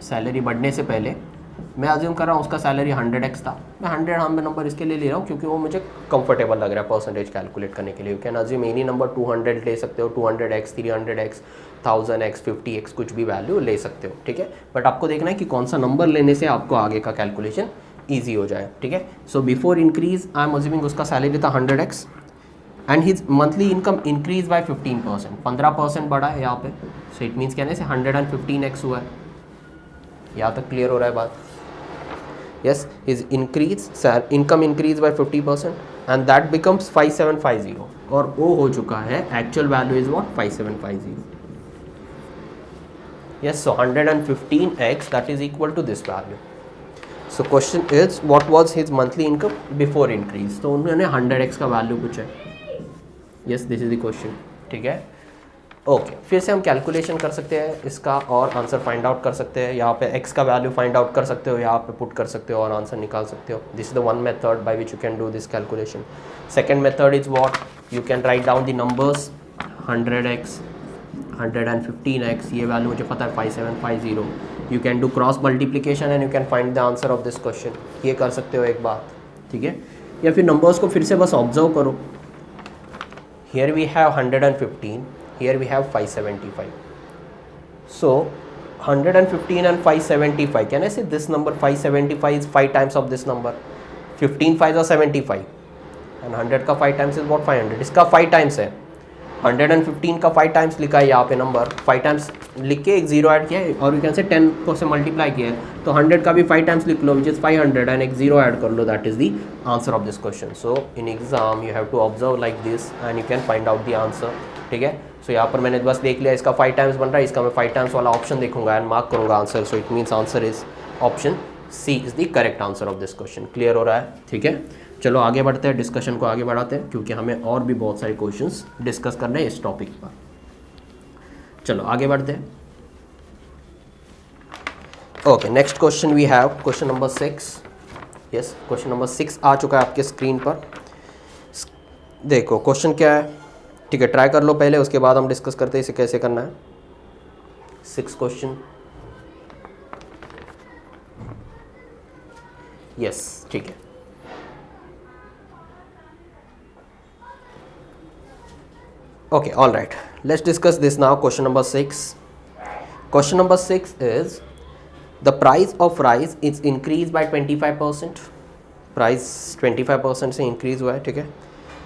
सैलरी बढ़ने से पहले मैं अज्यूम कर रहा हूँ उसका सैलरी 100x था. मैं 100 मैं नंबर इसके लिए ले रहा हूँ क्योंकि वो मुझे कंफर्टेबल लग रहा है परसेंटेज कैलकुलेट करने के लिए. You can assume any number 200 ले सकते हो, 200x, 300x, 1000x, 50x, कुछ भी वैल्यू ले सकते हो. ठीक है, बट आपको देखना है कि कौन सा नंबर लेने से आपको आगे का कैलकुलेशन ईजी हो जाए. ठीक है, so before increase I am assuming उसका सैलरी था 100x and his monthly income increase by 15%. 15% बढ़ा है यहाँ पे. सो इट मीन्स कहने से 115x हुआ है. यहाँ तक क्लियर हो रहा है बात. yes, his income increase by 50% and that becomes 5750 और वो हो चुका है actual value is what 5750. Yes, so 115x that is equal to this value. So question is what was his monthly income before increase. तो उन्होंने 100x का वैल्यू पूछा है. Yes, this is the question. ठीक है. ओके फिर से हम कैलकुलेशन कर सकते हैं इसका और आंसर फाइंड आउट कर सकते हैं. यहाँ पे x का वैल्यू फाइंड आउट कर सकते हो, यहाँ पे पुट कर सकते हो और आंसर निकाल सकते हो. This is the one method by which you can do this calculation. Second method is what, you can write down the numbers 100x 115x, ये वैल्यू मुझे पता है 5750. You can do cross multiplication and you can find the answer of this question. ये कर सकते हो एक बात, ठीक है. या फिर नंबर्स को फिर से बस ऑब्जर्व करो. Here we have 115, here we have 575. So 115 and 575, can I say this number 575 is 5 times of this number. 15 5s are 75 and 100 का 5 times is what 500. इसका 5 times है. 115 का 5 times लिखा है यहाँ पे नंबर, 5 times लिख के एक जीरो ऐड किया है और यू कैन से 10 को से मल्टीप्लाई किया है. तो 100 का भी 5 times लिख लो विच इज़ 500 एंड एक जीरो ऐड कर लो. That is the answer of this question. So in exam you have to observe like this and you can find out the answer. ठीक है. सो यहाँ पर मैंने बस देख लिया इसका 5 times बन रहा है, इसका मैं 5 times वाला ऑप्शन देखूंगा एंड मार्क करूंगा answer. So it means answer is option C is the correct answer of this question. Clear हो रहा है? ठीक है. चलो आगे बढ़ते हैं, डिस्कशन को आगे बढ़ाते हैं क्योंकि हमें और भी बहुत सारे क्वेश्चंस डिस्कस करने हैं इस टॉपिक पर. चलो आगे बढ़ते हैं. Okay next question we have question number 6. Yes question number 6 आ चुका है आपके स्क्रीन पर. देखो क्वेश्चन क्या है. ठीक है, ट्राई कर लो पहले, उसके बाद हम डिस्कस करते हैं इसे कैसे करना है. 6 क्वेश्चन. यस ठीक है. Okay, all right. Let's discuss this now. Question number 6. Question number 6 is the price of rice is increased by 25%. Price 25% से increase हुआ है, ठीक है.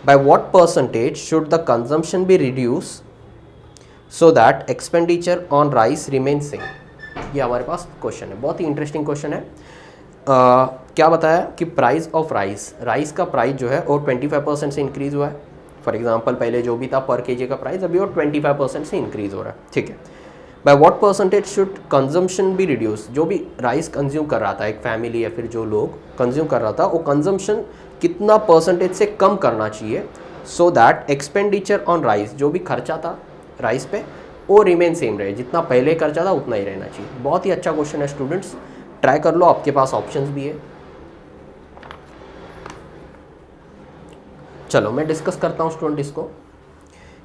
By what percentage should the consumption be reduced so that expenditure on rice remains same? ये हमारे पास क्वेश्चन है, बहुत ही इंटरेस्टिंग क्वेश्चन है. क्या बताया कि प्राइस ऑफ राइस का प्राइस जो है वो 25% से इंक्रीज़ हुआ है. फॉर एग्जांपल पहले जो भी था पर केजी का प्राइस अभी और 25% से इंक्रीज़ हो रहा है, ठीक है. By what percentage should consumption be reduce. जो भी राइस कंज्यूम कर रहा था एक फैमिली या फिर जो लोग कंज्यूम कर रहा था वो कंजम्पशन कितना परसेंटेज से कम करना चाहिए सो दैट एक्सपेंडिचर ऑन राइस, जो भी खर्चा था राइस पे वो रिमेन सेम रहे, जितना पहले खर्चा था उतना ही रहना चाहिए. बहुत ही अच्छा क्वेश्चन है स्टूडेंट्स, ट्राई कर लो, आपके पास ऑप्शंस भी है. चलो मैं डिस्कस करता हूँ स्टूडेंट इसको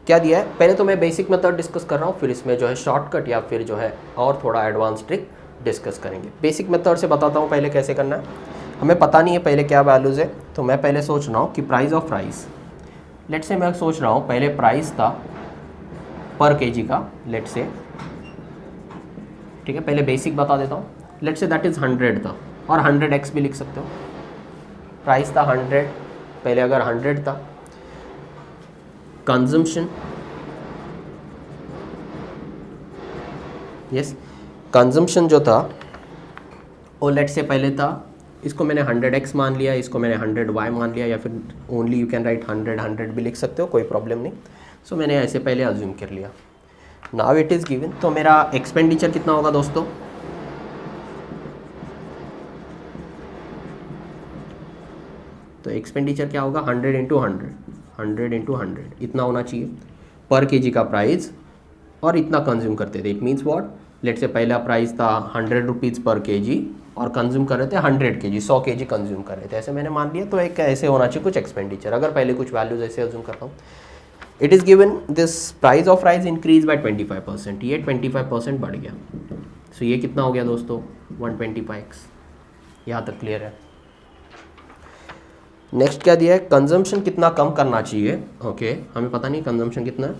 क्या दिया है. पहले तो मैं बेसिक मेथड डिस्कस कर रहा हूँ, फिर इसमें जो है शॉर्टकट या फिर जो है और थोड़ा एडवांस ट्रिक डिस्कस करेंगे. बेसिक मेथड से बताता हूँ पहले कैसे करना है. हमें पता नहीं है पहले क्या वैल्यूज़ है, तो मैं पहले सोच रहा हूँ कि प्राइस ऑफ राइस, लेट से मैं सोच रहा हूँ पहले प्राइस था पर केजी का, लेट से, ठीक है. पहले बेसिक बता देता हूँ. लेट से दैट इज़ 100 था और 100x भी लिख सकते हो. प्राइस था 100, पहले अगर 100 था. कंजम्पशन, यस कंजम्पशन जो था वो लेट से पहले था, इसको मैंने 100x मान लिया, इसको मैंने 100y मान लिया, या फिर ओनली यू कैन राइट 100 भी लिख सकते हो, कोई प्रॉब्लम नहीं. सो मैंने ऐसे पहले अज्यूम कर लिया. Now it is given. तो मेरा एक्सपेंडिचर कितना होगा दोस्तों, तो एक्सपेंडिचर क्या होगा 100 इंटू 100 इतना होना चाहिए पर केजी का प्राइस, और इतना कंज्यूम करते थे. इट मीन्स व्हाट, लेट से पहला प्राइस था 100 रुपीज़ पर केजी और कंज्यूम कर रहे थे 100 केजी, 100 केजी कंज्यूम कर रहे थे, ऐसे मैंने मान लिया. तो एक ऐसे होना चाहिए कुछ एक्सपेंडिचर. अगर पहले कुछ वैल्यूज ऐसे अज्यूम करता हूँ, it is given this price of rice increase by 25%, ये 25% बढ़ गया. सो ये कितना हो गया दोस्तों 125x. यहाँ तक क्लियर है. नेक्स्ट क्या दिया है, कंजम्पशन कितना कम करना चाहिए. ओके हमें पता नहीं कंजम्पशन कितना है,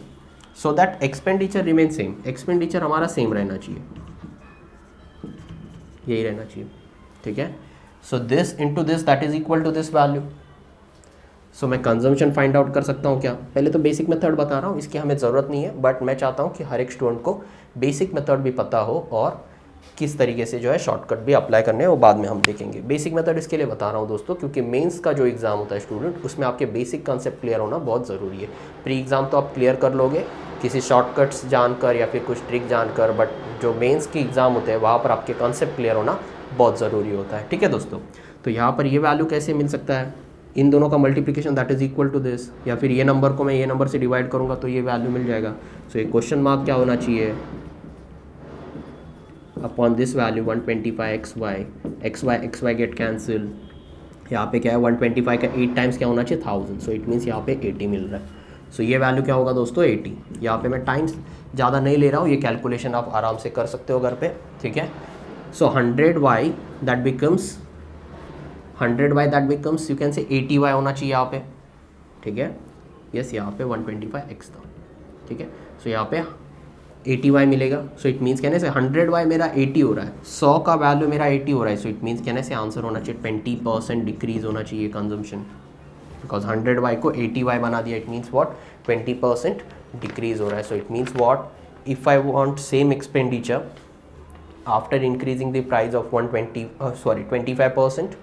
so that expenditure remain same. Expenditure हमारा सेम रहना चाहिए, यही रहना चाहिए, ठीक है. So this into this that is equal to this value. So मैं कंजम्पशन फाइंड आउट कर सकता हूँ क्या. पहले तो बेसिक मेथड बता रहा हूँ, इसकी हमें ज़रूरत नहीं है, बट मैं चाहता हूँ कि हर एक स्टूडेंट को बेसिक मेथड भी पता हो और किस तरीके से जो है शॉर्टकट भी अप्लाई करने हैं वो बाद में हम देखेंगे। बेसिक मेथड इसके लिए बता रहा हूँ दोस्तों, क्योंकि मेंस का जो एग्ज़ाम होता है स्टूडेंट, उसमें आपके बेसिक कंसेप्ट क्लियर होना बहुत ज़रूरी है। प्री एग्ज़ाम तो आप क्लियर कर लोगे किसी शॉर्टकट्स जानकर या फिर कुछ ट्रिक जानकर, बट जो मेंस के एग्ज़ाम होते हैं वहाँ पर आपके कंसेप्ट क्लियर होना बहुत ज़रूरी होता है। ठीक है दोस्तों, तो यहाँ पर ये वैल्यू कैसे मिल सकता है, इन दोनों का multiplication that is equal to this, या फिर ये नंबर को मैं ये नंबर से डिवाइड करूँगा तो ये वैल्यू मिल जाएगा। सो एक क्वेश्चन मार्क क्या होना चाहिए upon this value 125 xy get cancel. यहाँ पे क्या है 125 का 8 टाइम्स क्या होना चाहिए 1000, सो इट मीन्स यहाँ पे 80 मिल रहा है। सो ये वैल्यू क्या होगा दोस्तों 80। यहाँ पे मैं टाइम्स ज़्यादा नहीं ले रहा हूँ, ये कैलकुलेशन आप आराम से कर सकते हो घर पे। ठीक है, सो 100y that becomes 100y that becomes you can से 80y होना चाहिए यहाँ पे। ठीक है, यस यहाँ पे 125x था। ठीक है, सो यहाँ पे 80y मिलेगा। सो इट मीन्स कहने से 100y मेरा 80 हो रहा है, 100 का वैल्यू मेरा 80 हो रहा है। सो इट मीन्स कहने से आंसर होना चाहिए 20% डिक्रीज होना चाहिए कंजम्पशन, बिकॉज 100y को 80y बना दिया। इट मीन्स वॉट 20% डिक्रीज हो रहा है। So it means what if I want same expenditure after increasing the price of 25%,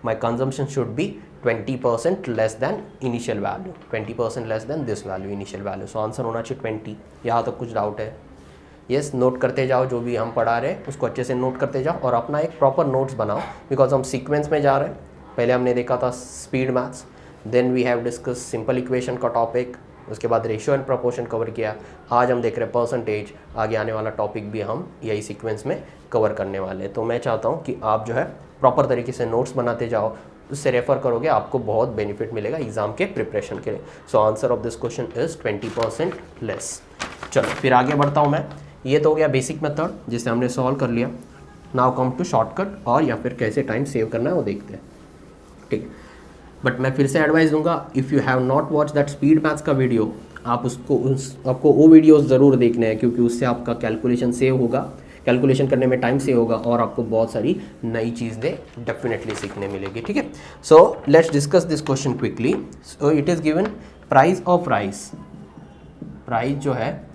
my consumption should be 20% less than initial value, 20% less than this value, initial value. So answer होना चाहिए 20। यहाँ तक कुछ डाउट है? यस, नोट करते जाओ, जो भी हम पढ़ा रहे हैं उसको अच्छे से नोट करते जाओ और अपना एक प्रॉपर नोट्स बनाओ, बिकॉज हम सीक्वेंस में जा रहे हैं। पहले हमने देखा था speed maths, then we have discuss simple equation का टॉपिक, उसके बाद रेशियो एंड प्रोपोर्शन कवर किया। आज हम देख रहे हैं परसेंटेज, आगे आने वाला टॉपिक भी हम यही सीक्वेंस में कवर करने वाले हैं। तो मैं चाहता हूँ कि आप जो है प्रॉपर तरीके से नोट्स बनाते जाओ, उससे रेफर करोगे, आपको बहुत बेनिफिट मिलेगा एग्जाम के प्रिपरेशन के लिए। So answer of this question is 20% less. चलो फिर आगे बढ़ता हूँ मैं। ये तो हो गया बेसिक मेथड जिसे हमने सॉल्व कर लिया। नाउ कम टू शॉर्टकट, और या फिर कैसे टाइम सेव करना है वो देखते हैं। ठीक, बट मैं फिर से एडवाइस दूंगा, if you have not watch that speed maths का वीडियो, आप आपको वो वीडियोस ज़रूर देखने हैं, क्योंकि उससे आपका कैलकुलेशन सेव होगा, कैलकुलेशन करने में टाइम सेव होगा और आपको बहुत सारी नई चीज़ें डेफिनेटली सीखने मिलेगी। ठीक है, so let's discuss this question quickly. So it is given price of rice, price जो है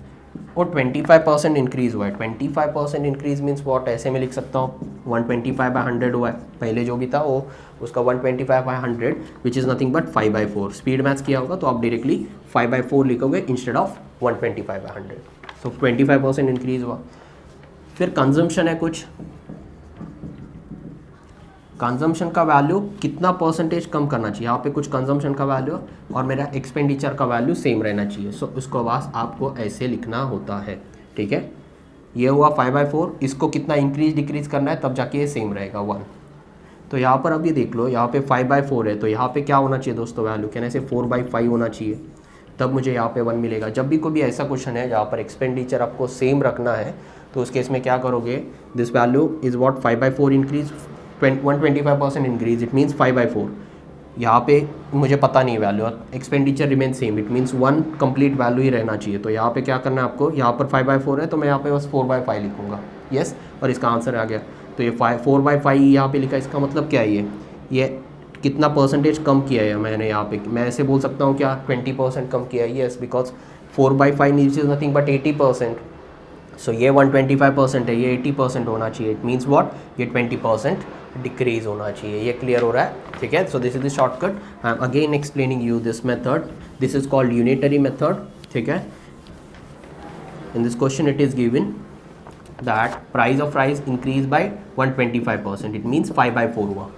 वो 25% इंक्रीज़ हुआ है। 25% इंक्रीज मीन्स वॉट, ऐसे में लिख सकता हूँ 125/100 हुआ है, पहले जो भी था वो उसका 125/100 विच is nothing but 5/4। Speed maths किया होगा तो आप डायरेक्टली 5/4 लिखोगे इंस्टेड ऑफ 125/100। तो 25% इंक्रीज़ हुआ। फिर कंजम्पशन है कुछ, कंजम्पशन का वैल्यू कितना परसेंटेज कम करना चाहिए, यहाँ पे कुछ कंजम्पशन का वैल्यू और मेरा एक्सपेंडिचर का वैल्यू सेम रहना चाहिए। सो उसको बस आपको ऐसे लिखना होता है। ठीक है, ये हुआ 5/4, इसको कितना इंक्रीज डिक्रीज करना है तब जाके ये सेम रहेगा 1। तो यहाँ पर अभी देख लो, यहाँ पे 5/4 है, तो यहाँ पे क्या होना चाहिए दोस्तों वैल्यू, कहने से 4/5 होना चाहिए, तब मुझे यहाँ पे 1 मिलेगा। जब भी कोई भी ऐसा क्वेश्चन है जहाँ पर एक्सपेंडिचर आपको सेम रखना है तो उस केस में क्या करोगे, this value is what 5/4 increase 125% increase, it means 5/4। यहाँ पे मुझे पता नहीं value, expenditure remain same, it means 1 complete value ही रहना चाहिए। तो यहाँ पे क्या करना है आपको, यहाँ पर 5/4 है तो मैं यहाँ पे बस 4/5 लिखूँगा। यस, और इसका आंसर आ गया। तो ये 4/5 यहाँ पे लिखा, इसका मतलब क्या है, ये कितना परसेंटेज कम किया है मैंने यहाँ पे, मैं ऐसे बोल सकता हूँ क्या 20% कम किया है। Yes, because 4/5 is nothing but 80%। सो ये 125% है, ये 80% होना चाहिए। इट मीन्स वॉट, ये 20% डिक्रीज होना चाहिए। ये क्लियर हो रहा है? ठीक है, so this is the shortcut. I am again explaining you this method, this is called unitary method. ठीक है, in this question it is given that price of rice increase by 125%, it means 5/4 हुआ।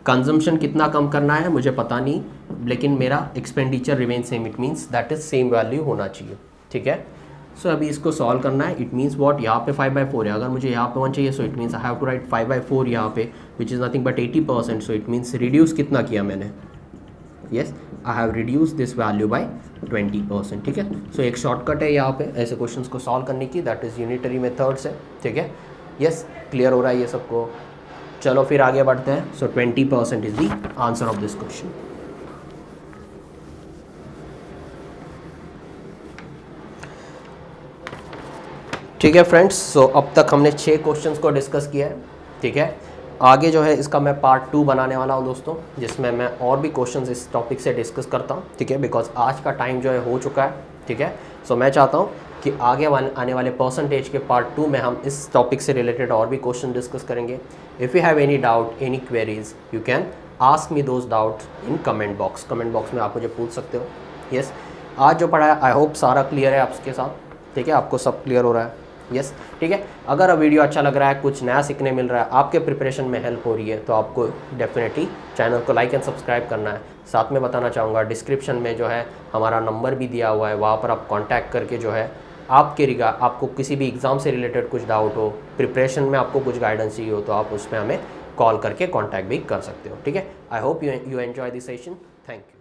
कंजम्पशन कितना कम करना है मुझे पता नहीं, लेकिन मेरा expenditure remain same, it means that is same value होना चाहिए। ठीक है, सो अभी इसको सॉल्व करना है। इट मीन्स वॉट, यहाँ पे 5/4 है, अगर मुझे यहाँ पे 1 चाहिए, so it means I have to write 5/4 यहाँ पे, which is nothing but 80%। So it means reduce कितना किया मैंने, yes I have reduce this value by 20%। ठीक है, सो एक शॉर्टकट है यहाँ पे ऐसे क्वेश्चंस को सॉल्व करने की, दैट इज़ यूनिटरी मेथड्स है। ठीक है, यस क्लियर हो रहा है ये सबको। चलो फिर आगे बढ़ते हैं। सो 20% is the answer of this question. ठीक है फ्रेंड्स, सो अब तक हमने 6 क्वेश्चंस को डिस्कस किया है। ठीक है, आगे जो है इसका मैं पार्ट 2 बनाने वाला हूं दोस्तों, जिसमें मैं और भी क्वेश्चंस इस टॉपिक से डिस्कस करता हूं। ठीक है, बिकॉज आज का टाइम जो है हो चुका है। ठीक है, सो मैं चाहता हूं कि आगे आने वाले परसेंटेज के पार्ट 2 में हम इस टॉपिक से रिलेटेड और भी क्वेश्चन डिस्कस करेंगे। If you have any doubt, any queries, you can ask me those doubts in comment box. Comment box में आप मुझे पूछ सकते हो। यस, आज जो पढ़ा है आई होप सारा क्लियर है आपके साथ, ठीक है, आपको सब क्लियर हो रहा है। यस, ठीक है। अगर वीडियो अच्छा लग रहा है, कुछ नया सीखने मिल रहा है, आपके प्रिपरेशन में हेल्प हो रही है, तो आपको डेफिनेटली चैनल को लाइक एंड सब्सक्राइब करना है। साथ में बताना चाहूँगा डिस्क्रिप्शन में जो है हमारा नंबर भी दिया हुआ है, वहाँ पर आप कॉन्टैक्ट करके जो है आपको किसी भी एग्ज़ाम से रिलेटेड कुछ डाउट हो, प्रिपरेशन में आपको कुछ गाइडेंस चाहिए हो, तो आप उसमें हमें कॉल करके कॉन्टैक्ट भी कर सकते हो। ठीक है, I hope you enjoy this session. Thank you.